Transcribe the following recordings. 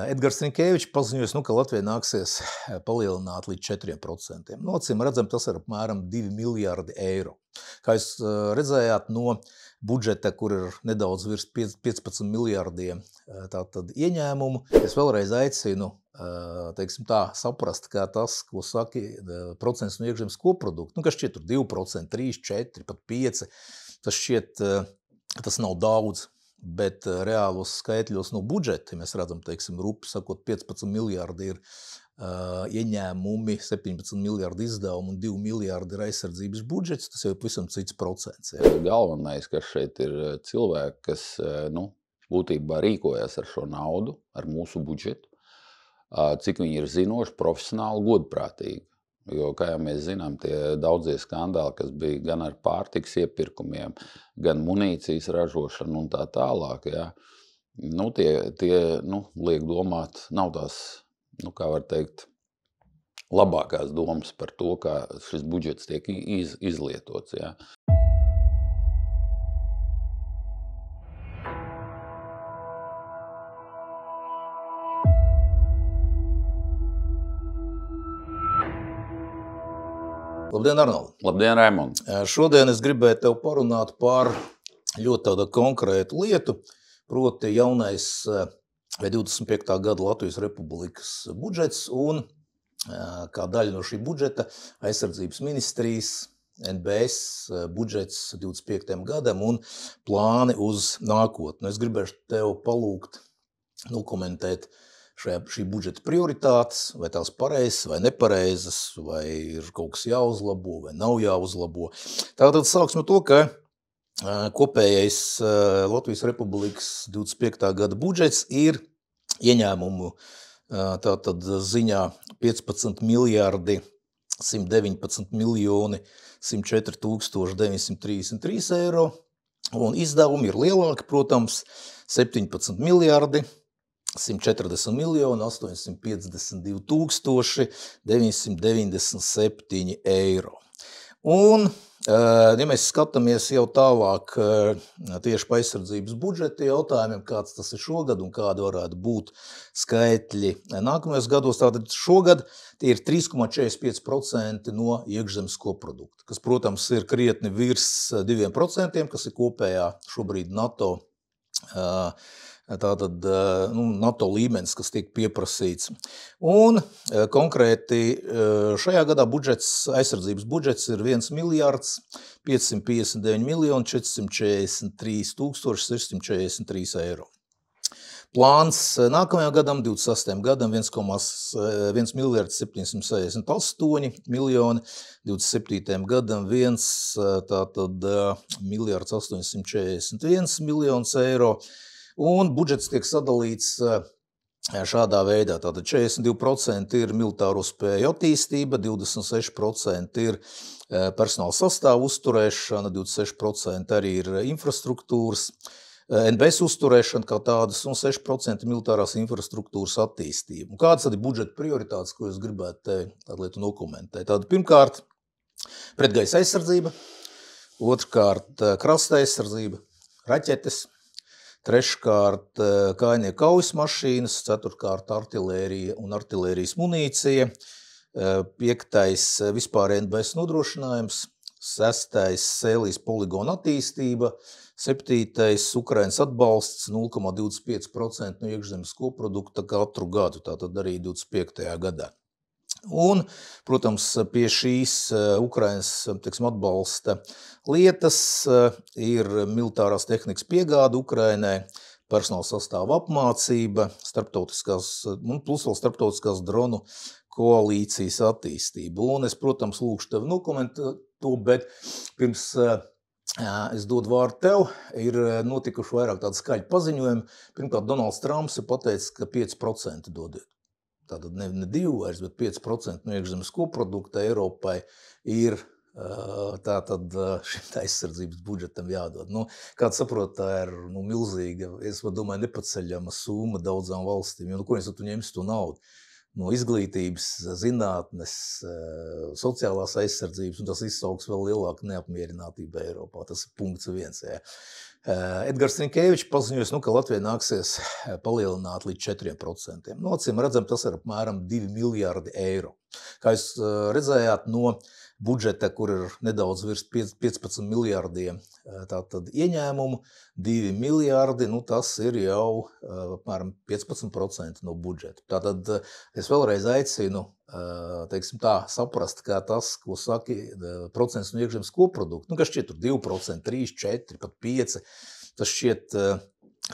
Edgars Rinkēvičs paziņoja, ka Latvijai nāksies palielināt līdz 4%. Acīm redzam, tas ir apmēram 2 miljardi eiro. Kā jūs redzējāt no budžeta, kur ir nedaudz virs 15 miljardiem tātad ieņēmumu, es vēlreiz aicinu saprast, kā tas, ko saka procents no iekšzemes koprodukta, kas šķiet tur 2%, 3, 4, pat 5, tas šķiet, tas nav daudz. Bet reālos skaitļos no budžeta, mēs redzam, rupi sakot, 15 miljardi ir ieņēmumi, 17 miljardi izdevumi un 2 miljardi ir aizsardzības budžets, tas jau ir pavisam cits procents. Jā. Galvenais, kas šeit ir cilvēki, kas būtībā rīkojas ar šo naudu, ar mūsu budžetu, cik viņi ir zinoši, profesionāli, godprātīgi. Jo, kā jau mēs zinām, tie daudzie skandāli, kas bija gan ar pārtikas iepirkumiem, gan munīcijas ražošanu un tā tālāk, jā, tie liek domāt, nav tās, kā var teikt, labākās domas par to, kā šis budžets tiek izlietots, jā. Labdien, Arnold! Labdien, Raimond! Šodien es gribēju tev parunāt par ļoti tādu konkrētu lietu, proti jaunais 25. gada Latvijas Republikas budžets un kā daļa no šī budžeta aizsardzības ministrijas NBS budžets 25. gadam un plāni uz nākotni. Es gribēšu tev palūgt nokomentēt šī budžeta prioritātes, vai tās pareizas vai nepareizas, vai ir kaut kas jāuzlabo vai nav jāuzlabo. Tātad sāksim ar to, ka kopējais Latvijas Republikas 25. gada budžets ir ieņēmumu tātad ziņā 15 miljardi 119 miljoni 104 933 eiro, un izdevumi ir lielāki, protams, 17 miljardi 140 miljoni 852 tūkstoši 997 eiro. Un, ja mēs skatāmies jau tālāk tieši pa aizsardzības budžeta jautājumiem, kāds tas ir šogad un kādi varētu būt skaitļi nākamajos gados, tātad šogad tie ir 3,45% no iekšzemes koprodukta, kas, protams, ir krietni virs 2%, kas ir kopējā šobrīd NATO NATO līmenis, kas tiek pieprasīts. Un konkrēti šajā gadā aizsardzības budžets ir 1 miljards 559 miljoni 443 tūkstoši 643 eiro. Plāns nākamajam gadam, 26. gadam, 1 miljards 768 miljoni, 27. gadam 1 miljards 841 miljonus eiro. Un budžets tiek sadalīts šādā veidā. Tātad 42% ir militāro spēju attīstība, 26% ir personāla sastāvu uzturēšana, 26% arī ir infrastruktūras, NBS uzturēšana kā tādas, un 6% militārās infrastruktūras attīstība. Un kādas tad ir budžeta prioritātes, ko es gribētu tādu lietu nokomentēt? Tātad pirmkārt, pretgaisa aizsardzība, otrkārt, krasta aizsardzība, raķetes, treškārt kājnieku kaujas mašīnas, ceturtkārt artilērija un artilērijas munīcija, piektais vispār NBS nodrošinājums, sestais sēlijas poligona attīstība, septītais Ukrainas atbalsts 0,25% no iekšzemes koprodukta katru gadu, tātad arī 25. gadā. Un, protams, pie šīs Ukrainas atbalsta lietas ir militārās tehnikas piegāde Ukrainai, personāla sastāva apmācība, plus vēl starptautiskās dronu koalīcijas attīstība. Un es, protams, lūkšu tevi nokomentēt to, bet pirms es dodu vārdu tev, ir notikuši vairāk tādi skaļi paziņojumi. Pirmkārt, Donalds Trumps ir pateicis, ka 5% dodiet. Tātad ne 2 vairs, bet 5% no iekšzemes koprodukta Eiropai ir tātad šim aizsardzības budžetam jādod. Kāds saprot, tā ir milzīga, es domāju, nepaceļama summa daudzām valstīm, jo ko viņas tu ņems to naudu? No izglītības, zinātnes, sociālās aizsardzības, un tas izsauks vēl lielāku neapmierinātību Eiropā. Tas ir punkts 1. Jā. Edgars Rinkēvičs paziņoja, ka Latvijai nāksies palielināt līdz 4%. Acīm redzam, tas ir apmēram 2 miljardi eiro. Kā jūs redzējāt no budžeta, kur ir nedaudz virs 15 miljardiem tātad ieņēmumu, 2 miljardi, tas ir jau apmēram 15% no budžeta. Tātad es vēlreiz aicinu, teiksim tā, saprast, kā tas, ko saka procents no iekšzemes koprodukta, kas šķiet tur 2%, 3, 4, pat 5, tas šķiet,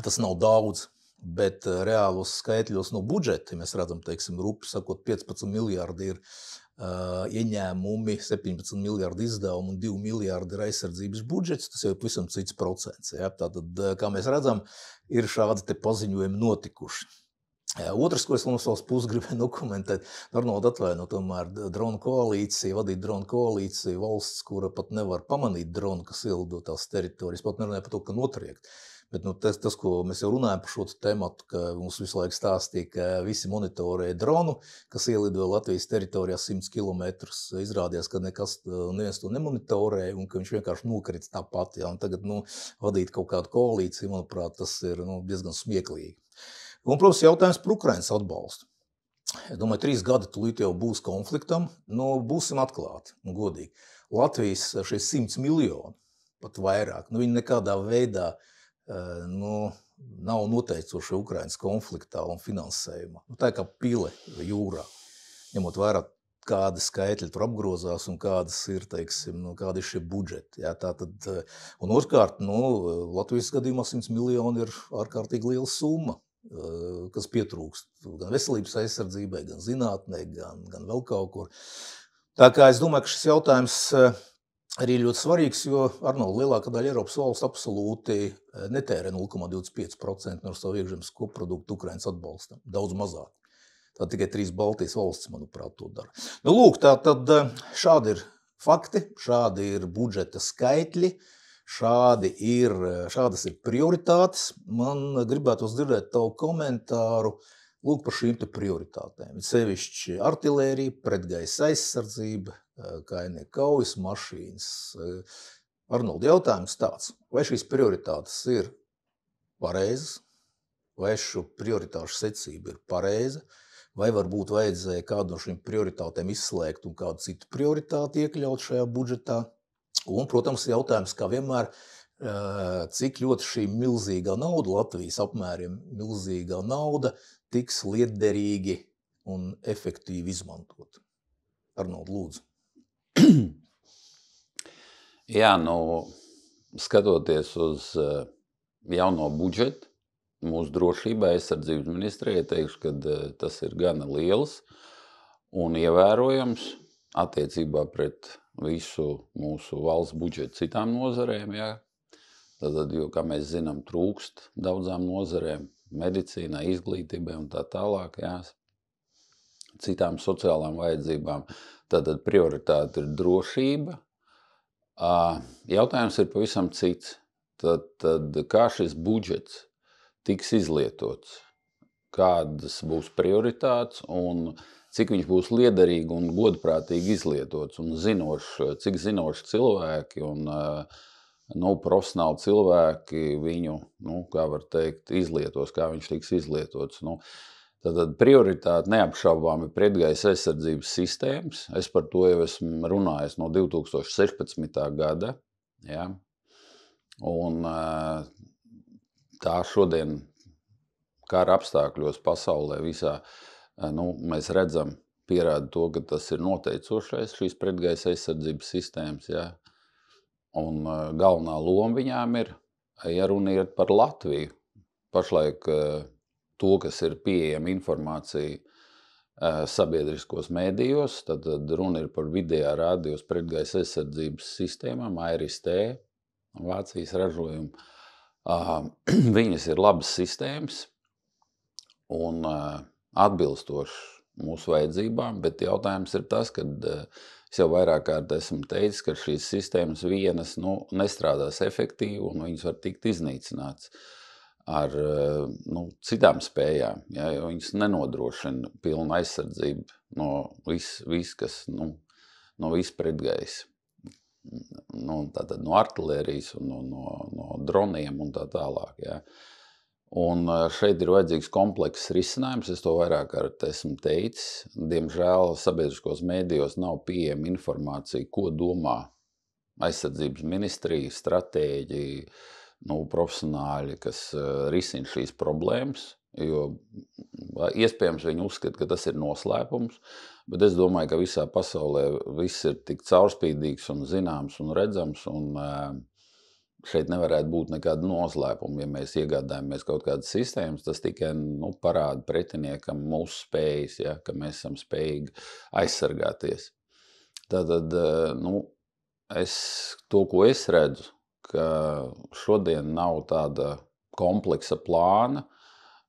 tas nav daudz. Bet reālos skaitļos no budžeta, ja mēs redzam, teiksim, rupi sakot, 15 miljardi ir ieņēmumi, 17 miljardi izdevumi un 2 miljardi ir aizsardzības budžets, tas jau ir pavisam cits procents. Ja? Tātad, kā mēs redzam, ir šādi te paziņojumi notikuši. Otrs, ko es no savas puses gribēju dokumentēt, Arnold atvaino, tomēr dronu koalīcija, vadīt dronu koalīciju valsts, kura pat nevar pamanīt dronu, kas ielido tās teritorijas, pat nerunāja par to, ka notriekt. Bet tas, ko mēs jau runājam par šo tematu, ka mums visu laiku stāstīja, ka visi monitorē dronu, kas ielido Latvijas teritorijā 100 kilometrus, izrādījās, ka neviens to nemonitorē un ka viņš vienkārši nokrits tāpat. Ja? Un tagad vadīt kaut kādu koalīciju, manuprāt, tas ir diezgan smieklīgi. Un, protams, jautājums par Ukrainas atbalstu. Es domāju, 3 gadi tūlīt jau būs konfliktam, būsim atklāti un godīgi. Latvijas šie 100 miljoni, pat vairāk, viņi nekādā veidā nav noteicoši Ukrainas konfliktā un finansējumā. Tā ir kā pile jūrā, ņemot vērā, kādi skaitļi tur apgrozās un kādas ir, teiksim, kādi ir šie budžeti. Jā, tātad, un otrkārt, Latvijas gadījumā 100 miljoni ir ārkārtīgi liela summa, kas pietrūkst gan veselības aizsardzībai, gan zinātnē, gan vēl kaut kur. Tā kā es domāju, ka šis jautājums arī ļoti svarīgs, jo Arnold lielākā daļa Eiropas valsts absolūti netērē 0,25% no savu iekšzemes koproduktu Ukrainas atbalstam. Daudz mazāk. Tā tikai 3 Baltijas valstis, manuprāt, to dara. Lūk, tātad šādi ir fakti, šādi ir budžeta skaitļi, šādas ir prioritātes. Man gribētos dzirdēt tavu komentāru par šīm te prioritātēm. Sevišķi artilērija, pretgaisa aizsardzība, kainieku kaujas mašīnas. Arnold, jautājums tāds, vai šīs prioritātes ir pareizas, vai šo prioritāšu secība ir pareiza, vai varbūt vajadzēja kādu no šīm prioritātēm izslēgt un kādu citu prioritāti iekļaut šajā budžetā. Un, protams, jautājums, kā vienmēr, cik ļoti šī milzīgā nauda, Latvijas apmēriem milzīgā nauda, tiks lietderīgi un efektīvi izmantot. Arnold, lūdzu. Jā, skatoties uz jauno budžetu, mūsu drošībai aizsardzības ministrijai teikšu, ka tas ir gana liels un ievērojams attiecībā pret visu mūsu valsts budžetu citām nozarēm. Jā. Tātad, jo, kā mēs zinām, trūkst daudzām nozarēm, medicīnai, izglītībai un tā tālāk, jā, citām sociālām vajadzībām. Tātad prioritāte ir drošība. Jautājums ir pavisam cits. Tad kā šis budžets tiks izlietots? Kādas būs prioritātes un cik viņš būs liederīgi un godprātīgi izlietots? Un cik zinoši cilvēki un profesionāli cilvēki viņu, kā var teikt, izlietos, kā viņš tiks izlietots. Tātad prioritāte neapšaubāmi ir pretgaisa aizsardzības sistēmas. Es par to jau esmu runājis no 2016. gada. Ja? Un tā šodien kara apstākļos pasaulē visā, mēs redzam, pierāda to, ka tas ir noteicošais šīs pretgaisa aizsardzības sistēmas. Ja? Un galvenā loma viņām ir, ja runa ir par Latviju, pašlaik to, kas ir pieejama informācija sabiedriskos mēdījos, tad runa ir par vidējā rādījos pretgaisa aizsardzības sistēmām, ARST, Vācijas ražojumu. Viņas ir labas sistēmas un atbilstoši mūsu vajadzībām, bet jautājums ir tas, ka es jau vairāk kārt esmu teicis, ka šīs sistēmas vienas nestrādās efektīvi un viņas var tikt iznīcināts ar citām spējām, ja, jo viņas nenodrošina pilnu aizsardzību no viss, kas, no viss pretgaisa. tātad no artilērijas un no droniem un tā tālāk. Ja. Un šeit ir vajadzīgs komplekss risinājums, es to vairāk kārt esmu teicis. Diemžēl sabiedriskos mēdījos nav pieejama informācija, ko domā aizsardzības ministrija, stratēģi, profesionāļi, kas risina šīs problēmas, jo iespējams viņi uzskata, ka tas ir noslēpums, bet es domāju, ka visā pasaulē viss ir tik caurspīdīgs un zināms un redzams, un šeit nevarētu būt nekāda noslēpuma. Ja mēs iegādājamies kaut kādas sistēmas, tas tikai parāda pretiniekam mūsu spējas, ja, ka mēs esam spējīgi aizsargāties. Tātad, to, ko es redzu, ka šodien nav tāda kompleksa plāna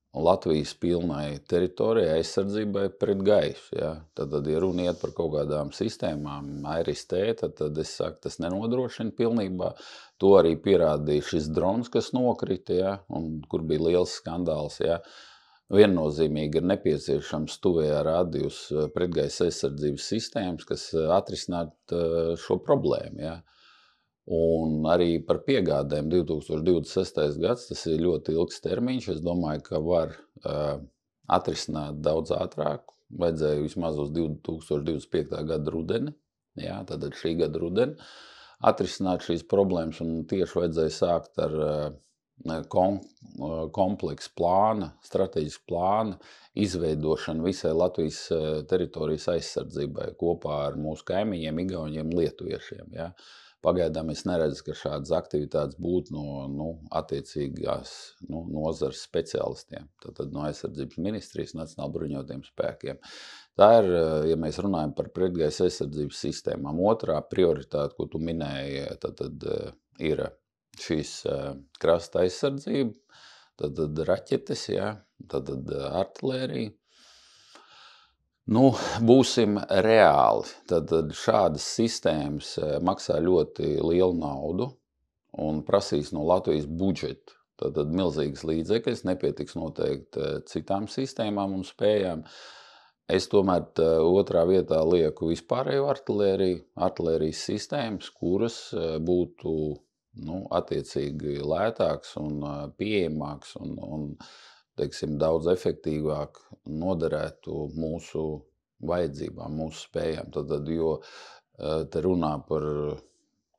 Latvijas pilnai teritorijai aizsardzībai pret gaisu. Ja. Tad, ja runa iet par kaut kādām sistēmām, ARST, tad es saku, tas nenodrošina pilnībā. To arī pierādīja šis drons, kas nokrita, ja, un kur bija liels skandāls. Ja. Viennozīmīgi ir nepieciešams tuvējā radius pretgaisa aizsardzības sistēmas, kas atrisinātu šo problēmu. Ja. Un arī par piegādēm 2026. gads, tas ir ļoti ilgs termiņš. Es domāju, ka var atrisināt daudz ātrāk. Vajadzēja vismaz uz 2025. gada rudeni, jā, tātad šī gada rudeni, atrisināt šīs problēmas, un tieši vajadzēja sākt ar kompleksu plāna, strateģisku plāna izveidošanu visai Latvijas teritorijas aizsardzībai kopā ar mūsu kaimiņiem, igauņiem, lietuviešiem. Ja. Pagaidām es neredzu, ka šādas aktivitātes būtu no attiecīgās nozares speciālistiem, tātad no aizsardzības ministrijas, Nacionāla bruņotajiem spēkiem. Tā ir, ja mēs runājam par pretgaisa aizsardzības sistēmām. Otrā prioritāte, ko tu minēji, tātad ir šīs krasta aizsardzība, tātad raķetes, ja, tātad artilērija. Būsim reāli. Tad šādas sistēmas maksā ļoti lielu naudu un prasīs no Latvijas budžeta. Tad milzīgas līdzekļas, nepietiks noteikti citām sistēmām un spējām. Es tomēr otrā vietā lieku vispārējo artilērijas sistēmas, kuras būtu attiecīgi lētāks un pieejamāks un teiksim, daudz efektīvāk noderētu mūsu vajadzībām, mūsu spējām. Tad, jo te runā par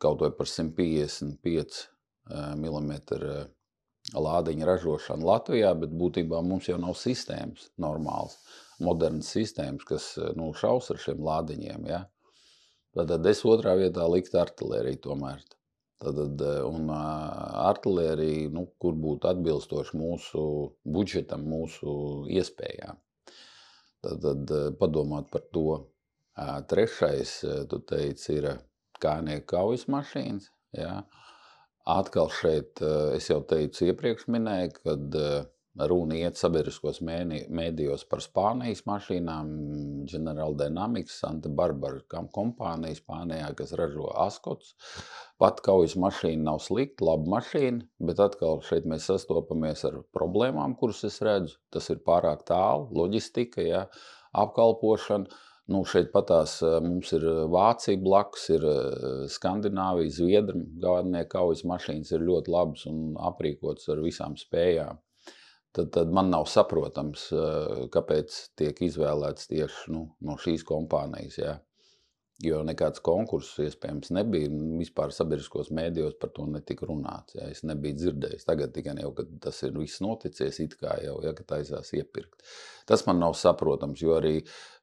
kaut vai par 155 mm lādiņa ražošanu Latvijā, bet būtībā mums jau nav sistēmas normāls, modernas sistēmas, kas šaus ar šiem lādiņiem. Ja? Tad es otrā vietā liktu artilēriju tomēr. Un artilērija, kur būtu atbilstoši mūsu budžetam, mūsu iespējām. Tad padomāt par to. Trešais, tu teici, ir kājnieku kaujas mašīnas. Ja. Atkal šeit, es jau teicu iepriekš minēju, kad runa iet sabiedriskos mēdījos par Spānijas mašīnām, General Dynamics, Santa Barbara kompānija Spānijā, kas ražo Askots. Pat kaujas mašīna nav slikta, laba mašīna, bet atkal šeit mēs sastopamies ar problēmām, kuras es redzu. Tas ir pārāk tālu, loģistika, ja, apkalpošana. Šeit patās mums ir Vācija blakus, ir Skandināvija, Zviedri, galvenie kaujas mašīnas ir ļoti labas un aprīkotas ar visām spējām. Tad man nav saprotams, kāpēc tiek izvēlēts tieši no šīs kompānijas. Ja. Jo nekāds konkurss iespējams nebija, vispār sabiedriskos mēdījos par to netika runāts. Ja. Es nebiju dzirdējis. Tagad tikai jau, kad tas ir viss noticies, it kā jau, ja, ka taisās iepirkt. Tas man nav saprotams, jo arī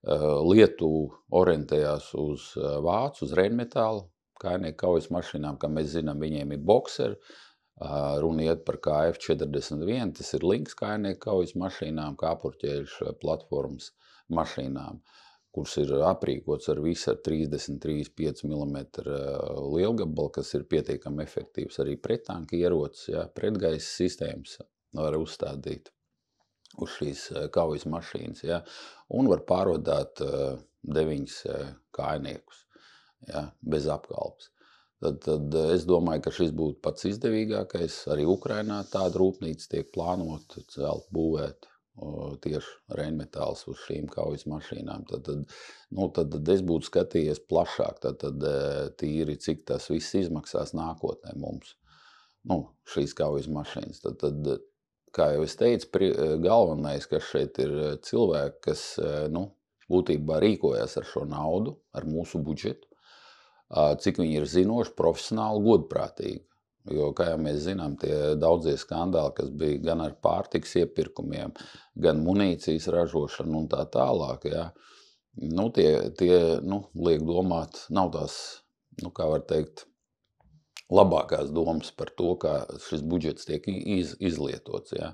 Lietuva orientējās uz Vācu, uz Rheinmetallu, kājnieku kaujas mašīnām, kā mēs zinām, viņiem ir bokseri. Runa iet par KF41, tas ir links kājnieku kaujas mašīnām, kāpurķēžu platformas mašīnām, kuras ir aprīkots ar visu ar 33,5 mm lielgabalu, kas ir pietiekami efektīvs arī prettanka ierocis, ja, pretgaisa sistēmas var uzstādīt uz šīs kaujas mašīnas, ja, un var pārvadāt 9 kājniekus, ja, bez apkalpes. Tad es domāju, ka šis būtu pats izdevīgākais. Arī Ukrainā tāda rūpnīca tiek plānota, celt, būvēt. tieši Rheinmetalls uz šīm kaujas mašīnām. Tad es būtu skatījies plašāk, tad tīri, cik tas viss izmaksās nākotnē mums. Šīs kaujas mašīnas. Tad, kā jau es teicu, galvenais, kas šeit ir cilvēki, kas būtībā rīkojas ar šo naudu, ar mūsu budžetu, cik viņi ir zinoši, profesionāli, godprātīgi. Jo, kā jau mēs zinām, tie daudzie skandāli, kas bija gan ar pārtikas iepirkumiem, gan munīcijas ražošanu un tā tālāk, ja, tie liek domāt, nav tās, kā var teikt, labākās domas par to, kā šis budžets tiek izlietots. Ja.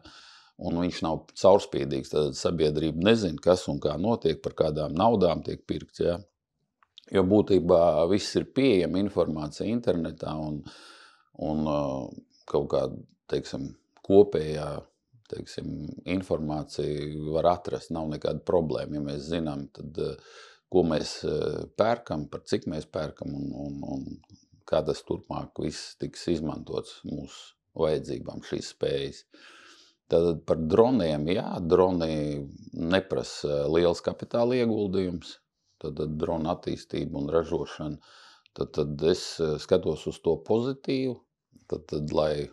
Un viņš nav caurspīdīgs, tad sabiedrība nezina, kas un kā notiek, par kādām naudām tiek pirkts. Ja. Jo būtībā viss ir pieejama informācija internetā un kaut kāda, teiksim, kopējā, teiksim, informācija var atrast, nav nekāda problēma. Ja mēs zinām, tad, ko mēs pērkam, par cik mēs pērkam un kā tas turpmāk viss tiks izmantots mūsu vajadzībām, šīs spējas. Tad par droniem, jā, droni neprasa liels kapitāla ieguldījums, tad drona attīstība un ražošana. Tad es skatos uz to pozitīvu, tad lai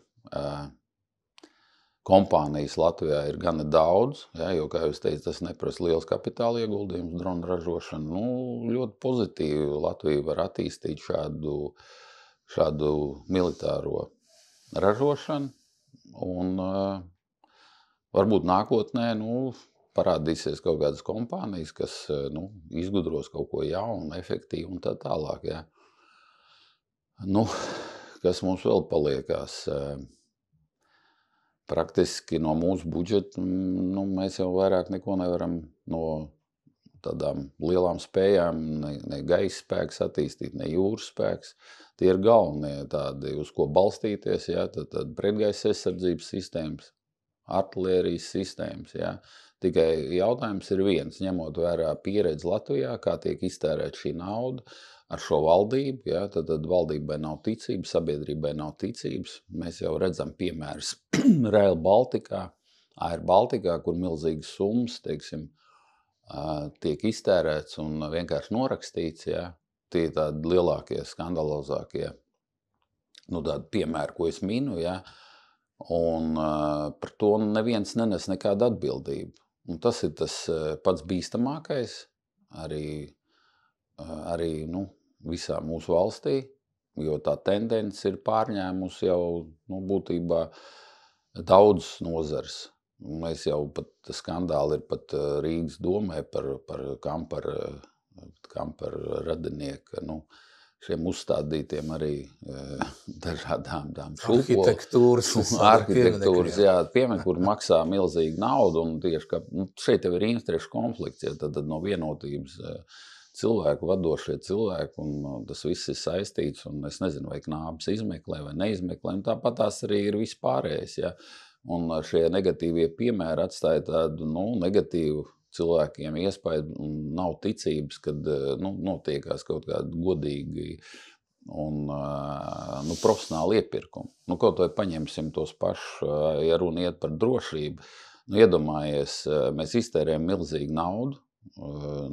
kompānijas Latvijā ir gana daudz, ja, jo, kā jūs teicat, tas neprasa liels kapitāla ieguldījums, drona ražošana. Ļoti pozitīvi Latvija var attīstīt šādu militāro ražošanu un varbūt nākotnē, parādīsies kaut kādas kompānijas, kas, izgudros kaut ko jaunu, efektīvu un tā tālāk, ja. Kas mums vēl paliekās? Praktiski no mūsu budžeta, mēs jau vairāk neko nevaram no tādām lielām spējām, ne gaisa spēks attīstīt, ne jūras spēks. Tie ir galvenie tādi, uz ko balstīties, ja, tad pretgaisa aizsardzības sistēmas, artilērijas sistēmas, ja. Tikai jautājums ir viens, ņemot vērā pieredzi Latvijā, kā tiek iztērēt šī nauda, ar šo valdību, ja, tad valdībai nav ticības, sabiedrībai nav ticības. Mēs jau redzam piemērus Rail Baltikā, Air Baltikā, kur milzīgas summas, teiksim, tiek iztērēts un vienkārši norakstīts, ja. Tie tādi lielākie, skandalozākie, tādi piemēri, ko es minu, ja. Un par to neviens nenes nekādu atbildību. Un tas ir tas pats bīstamākais arī visā mūsu valstī, jo tā tendence ir pārņēmusi jau būtībā daudz nozars. Mēs jau pat skandāli ir pat Rīgas domē par kamparu radinieku, šiem uzstādītiem arī dažādām arhitektūras, jā, piemēram, kur maksā milzīgu naudu, un tieši, ka šeit jau ir interešu konflikts, ja, tad no vienotības cilvēku, vadošie cilvēki, un tas viss ir saistīts, un es nezinu, vai knābis izmeklē vai neizmeklē, un tāpat tās arī ir vispārējais, ja, un šie negatīvie piemēri atstāja tādu, negatīvu cilvēkiem iespēju, un nav ticības, kad, notiekās kaut kādi godīgi un, profesionāli iepirkumi. Kaut vai paņemsim tos pašus, ja runa iet par drošību, iedomājies, mēs iztērējam milzīgu naudu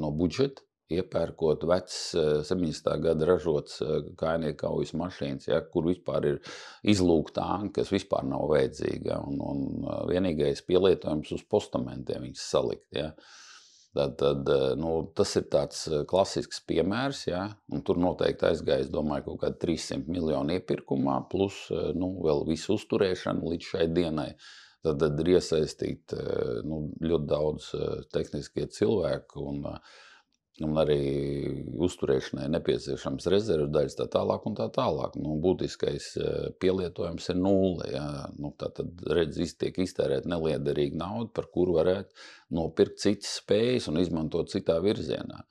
no budžeta, iepērkot vecs 70. gada ražots kājnieku kaujas mašīnas, ja, kur vispār ir izlūka tanki, kas vispār nav vajadzīgi, ja, un vienīgais pielietojums uz postamentiem viņas salikt. Ja. Tad tas ir tāds klasisks piemērs, ja, un tur noteikti aizgājas, domāju, kaut kādi 300 miljoni iepirkumā, plus vēl visu uzturēšanu līdz šai dienai. Tad ir iesaistīt ļoti daudz tehniskie cilvēki un arī uzturēšanai nepieciešams rezerves daļas tā tālāk un tā tālāk. Būtiskais pielietojums ir nulle. Ja? Tātad, tiek iztērēt neliederīga nauda, par kuru varētu nopirkt citas spējas un izmantot citā virzienā.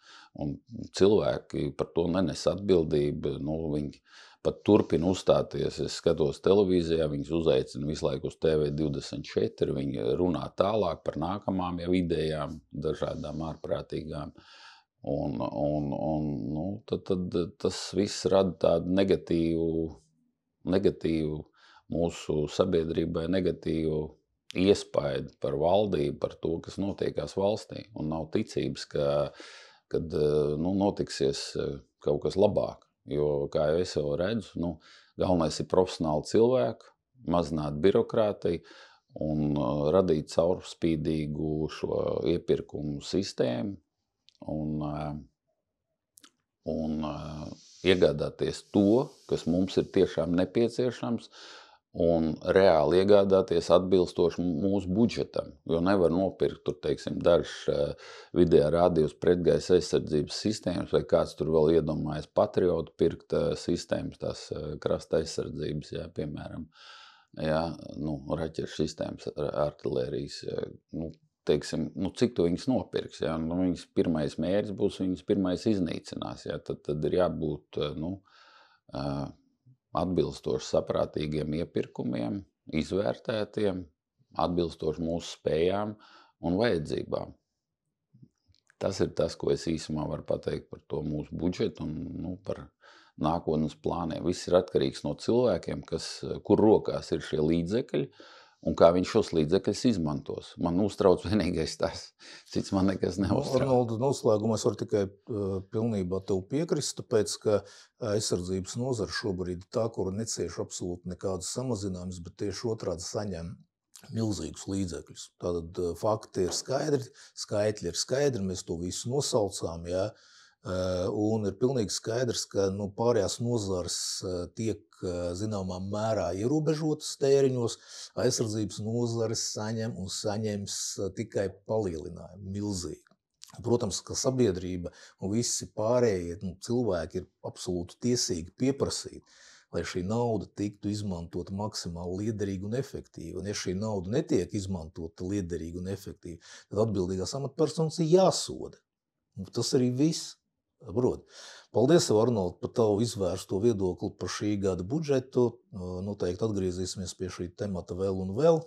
Un cilvēki par to nenes atbildību, viņi pat turpina uzstāties. Es skatos televīzijā, viņus uzaicina visu laiku uz TV24, viņi runā tālāk par nākamām jau idejām, dažādām ārprātīgām. Tad tas viss rada tādu negatīvu mūsu sabiedrībai, negatīvu iespaidu par valdību, par to, kas notiekās valstī, un nav ticības, kad notiksies kaut kas labāk. Jo, kā jau es jau redzu, galvenais ir profesionāli cilvēki, mazināt birokrātiju un radīt caurspīdīgu šo iepirkumu sistēmu un iegādāties to, kas mums ir tiešām nepieciešams, un reāli iegādāties atbilstoši mūsu budžetam. Jo nevar nopirkt, tur, teiksim, dažs vidējā rādījus pretgaisa aizsardzības sistēmas, vai kāds tur vēl iedomājas patriotu pirkt sistēmas, tās krasta aizsardzības, piemēram, raķešu sistēmas, artilērijas, teiksim, cik tu viņas nopirks, viņas pirmais mērķis būs, viņas pirmais iznīcinās, tad ir jābūt, atbilstoši saprātīgiem iepirkumiem, izvērtētiem, atbilstoši mūsu spējām un vajadzībām. Tas ir tas, ko es īsumā varu pateikt par to mūsu budžetu un par nākotnes plāniem. Viss ir atkarīgs no cilvēkiem, kur rokās ir šie līdzekļi, un kā viņš šos līdzekļus izmantos. Man uztrauc vienīgais tas, cits man nekas neuztrauc. Arnolda, noslēgumā es varu tikai pilnībā tev piekrist, tāpēc, ka aizsardzības nozara šobrīd ir tā, kura necieš absolūti nekādas samazinājumus, bet tieši otrādi saņem milzīgus līdzekļus. Tātad fakti ir skaidri, skaitļi ir skaidri, mēs to visu nosaucām, un ir pilnīgi skaidrs, ka pārējās nozares tiek zināmā mērā ierobežotas tēriņos, aizsardzības nozares saņem un saņems tikai palielinājumu milzīgi. Protams, ka sabiedrība un visi pārējie cilvēki ir absolūti tiesīgi pieprasīt, lai šī nauda tiktu izmantota maksimāli liederīgi un efektīvi. Un ja šī nauda netiek izmantota liederīgi un efektīvi, tad atbildīgās amatpersonas ir jāsoda. Tas arī viss. Paldies, Arnold, par tavu izvērsto viedokli par šī gada budžetu. Noteikti atgriezīsimies pie šī temata vēl un vēl,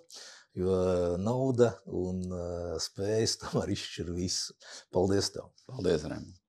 jo nauda un spējas tam arī izšķir visu. Paldies tev. Paldies, Rem.